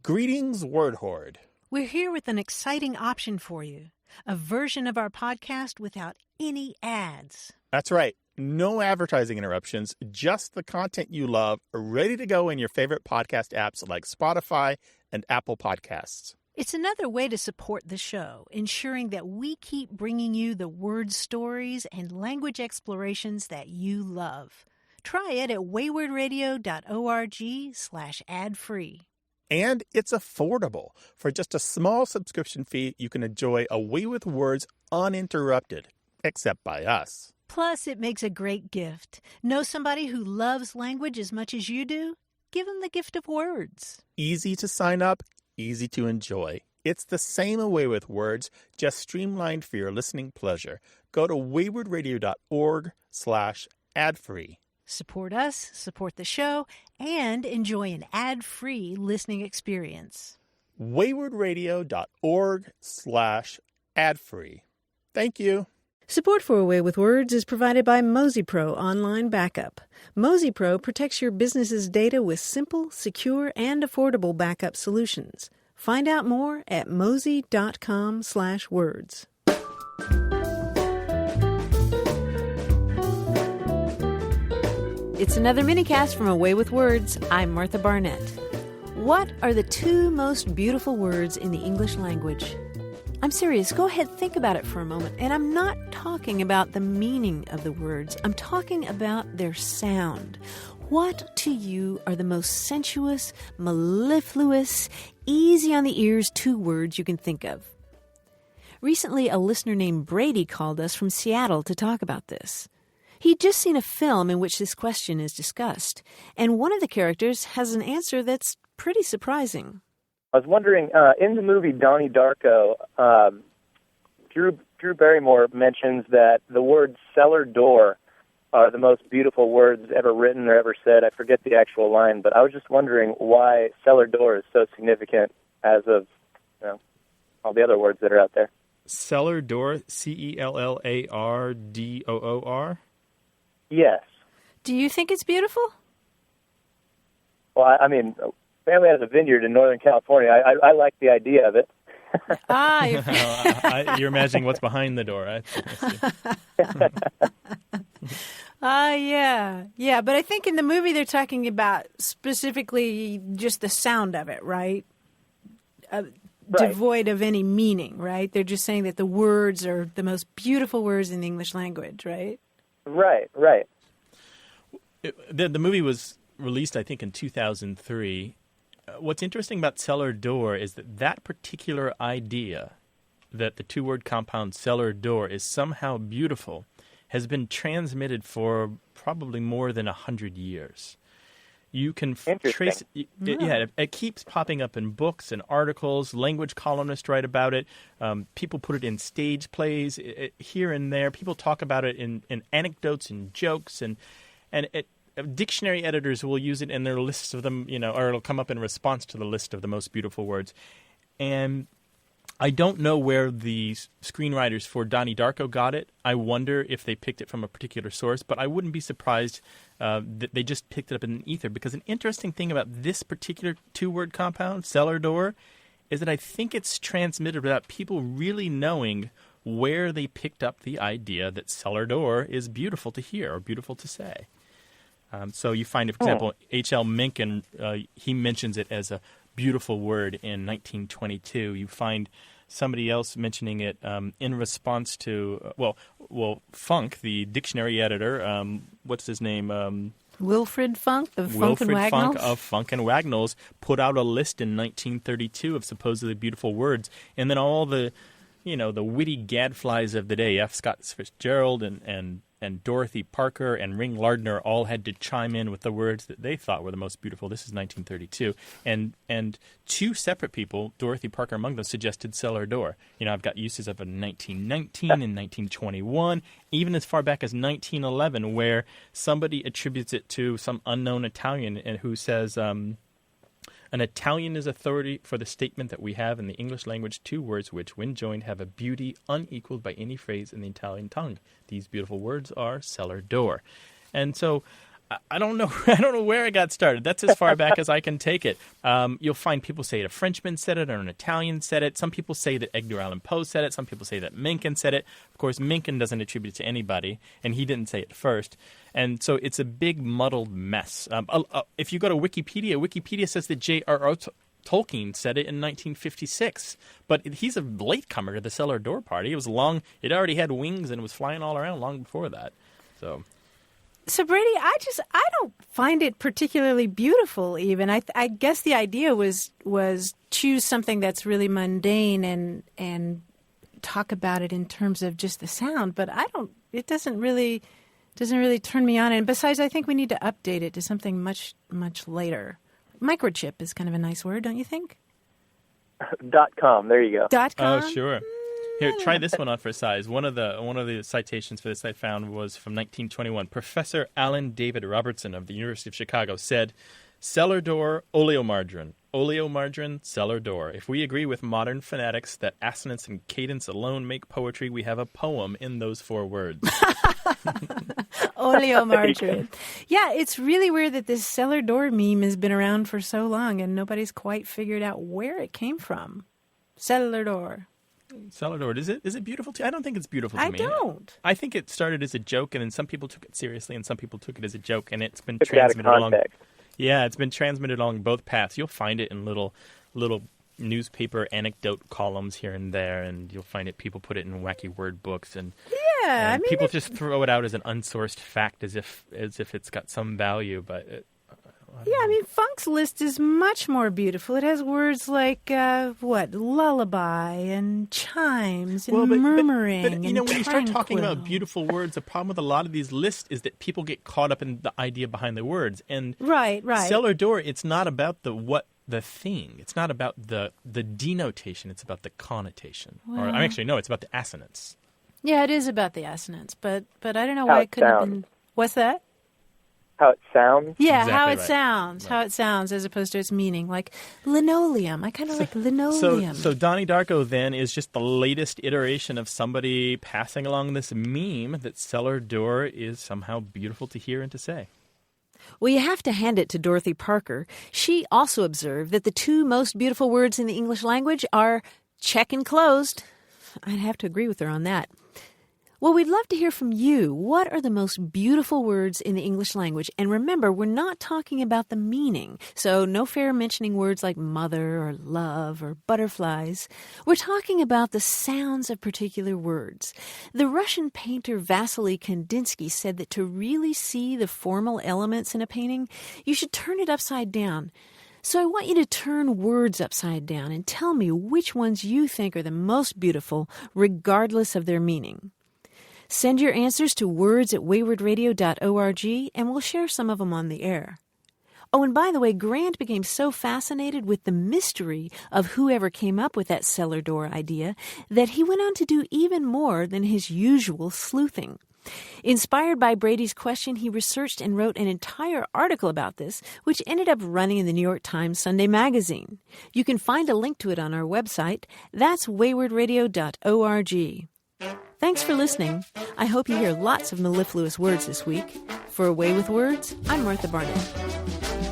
Greetings, Word Horde. We're here with an exciting option for you, a version of our podcast without any ads. That's right. No advertising interruptions, just the content you love, ready to go in your favorite podcast apps like Spotify and Apple Podcasts. It's another way to support the show, ensuring that we keep bringing you the word stories and language explorations that you love. Try it at waywordradio.org/ad-free. And it's affordable. For just a small subscription fee, you can enjoy A Way with Words uninterrupted, except by us. Plus, it makes a great gift. Know somebody who loves language as much as you do? Give them the gift of words. Easy to sign up, easy to enjoy. It's the same A Way with Words, just streamlined for your listening pleasure. Go to waywordradio.org/ad-free. Support us, support the show, and enjoy an ad-free listening experience. waywordradio.org/ad-free. Thank you. Support for A Way with Words is provided by Mozy Pro Online Backup. Mozy Pro protects your business's data with simple, secure, and affordable backup solutions. Find out more at mozy.com/words. It's another minicast from A Way with Words. I'm Martha Barnett. What are the two most beautiful words in the English language? I'm serious. Go ahead, think about it for a moment. And I'm not talking about the meaning of the words. I'm talking about their sound. What to you are the most sensuous, mellifluous, easy on the ears two words you can think of? Recently, a listener named Brady called us from Seattle to talk about this. He'd just seen a film in which this question is discussed, and one of the characters has an answer that's pretty surprising. I was wondering, in the movie Donnie Darko, Drew Barrymore mentions that the words cellar door are the most beautiful words ever written or ever said. I forget the actual line, but I was just wondering why cellar door is so significant as of all the other words that are out there. Cellar Door, CELLARDOOR? Yes. Do you think it's beautiful? Well, I mean, family has a vineyard in Northern California. I like the idea of it. You're imagining what's behind the door. I see. Yeah. But I think in the movie they're talking about specifically just the sound of it, right? Right. Devoid of any meaning, right? They're just saying that the words are the most beautiful words in the English language, right? Right. The movie was released, I think, in 2003. What's interesting about Cellar Door is that particular idea, that the two-word compound cellar door is somehow beautiful, has been transmitted for probably more than 100 years. You can trace it. It keeps popping up in books and articles. Language columnists write about it. People put it in stage plays here and there. People talk about it in anecdotes and jokes, and dictionary editors will use it in their lists of them, or it'll come up in response to the list of the most beautiful words. And I don't know where the screenwriters for Donnie Darko got it. I wonder if they picked it from a particular source, but I wouldn't be surprised that they just picked it up in an ether, because an interesting thing about this particular two-word compound, cellar door, is that I think it's transmitted without people really knowing where they picked up the idea that cellar door is beautiful to hear or beautiful to say. So you find, for example, H.L. Mencken, he mentions it as a beautiful word in 1922. You find somebody else mentioning it in response to, Funk, the dictionary editor, what's his name? Wilfred Funk of Funk and Wagnalls? Funk of Funk and Wagnalls put out a list in 1932 of supposedly beautiful words, and then all the witty gadflies of the day, F. Scott Fitzgerald and Dorothy Parker and Ring Lardner all had to chime in with the words that they thought were the most beautiful. This is 1932. And two separate people, Dorothy Parker among them, suggested cellar door. I've got uses of it in 1919 and 1921, even as far back as 1911, where somebody attributes it to some unknown Italian and who says, an Italian is authority for the statement that we have in the English language two words which, when joined, have a beauty unequaled by any phrase in the Italian tongue. These beautiful words are cellar door. And so I don't know. I don't know where it got started. That's as far back as I can take it. You'll find people say a Frenchman said it or an Italian said it. Some people say that Edgar Allan Poe said it. Some people say that Mencken said it. Of course, Mencken doesn't attribute it to anybody, and he didn't say it first. And so it's a big muddled mess. If you go to Wikipedia says that J.R.R. Tolkien said it in 1956, but he's a latecomer to the Cellar Door party. It was long. It already had wings and was flying all around long before that. So Brady, I don't find it particularly beautiful. Even I guess the idea was choose something that's really mundane and talk about it in terms of just the sound. But it doesn't really turn me on. And besides, I think we need to update it to something much later. Microchip is kind of a nice word, don't you think? .com. There you go. .com. Oh, sure. Here, try this one on for size. One of the citations for this I found was from 1921. Professor Alan David Robertson of the University of Chicago said, "Cellar door, oleomargarine. Oleomargarine, cellar door. If we agree with modern fanatics that assonance and cadence alone make poetry, we have a poem in those 4 words." Oleomargarine. Yeah, it's really weird that this cellar door meme has been around for so long and nobody's quite figured out where it came from. Cellar door. Cellar door. Is it beautiful to you? I don't think it's beautiful to me. I don't. I think it started as a joke, and then some people took it seriously, and some people took it as a joke, and it's been Took it out of transmitted along. context. Yeah, it's been transmitted along both paths. You'll find it in little newspaper anecdote columns here and there, and you'll find it. People put it in wacky word books, and Yeah, people just throw it out as an unsourced fact, as if it's got some value, but. Funk's list is much more beautiful. It has words like, lullaby and chimes and murmuring but and when you start talking tranquil. about beautiful words, the problem with a lot of these lists is that people get caught up in the idea behind the words. And Right. Cellar door, it's not about the thing. It's not about the denotation. It's about the connotation. Well. It's about the assonance. Yeah, it is about the assonance, but I don't know How why it it couldn't have sounds. been... What's that? How it sounds. Yeah, Exactly how it right. sounds. Right. How it sounds as opposed to its meaning. Like linoleum. I kind of like linoleum. So Donnie Darko then is just the latest iteration of somebody passing along this meme that cellar door is somehow beautiful to hear and to say. Well, you have to hand it to Dorothy Parker. She also observed that the 2 most beautiful words in the English language are check and closed. I'd have to agree with her on that. Well, we'd love to hear from you. What are the most beautiful words in the English language? And remember, we're not talking about the meaning. So no fair mentioning words like mother or love or butterflies. We're talking about the sounds of particular words. The Russian painter Vasily Kandinsky said that to really see the formal elements in a painting, you should turn it upside down. So I want you to turn words upside down and tell me which ones you think are the most beautiful, regardless of their meaning. Send your answers to words@waywordradio.org, and we'll share some of them on the air. Oh, and by the way, Grant became so fascinated with the mystery of whoever came up with that cellar door idea that he went on to do even more than his usual sleuthing. Inspired by Brady's question, he researched and wrote an entire article about this, which ended up running in the New York Times Sunday magazine. You can find a link to it on our website. That's waywordradio.org. Thanks for listening. I hope you hear lots of mellifluous words this week. For Away with Words, I'm Martha Barnett.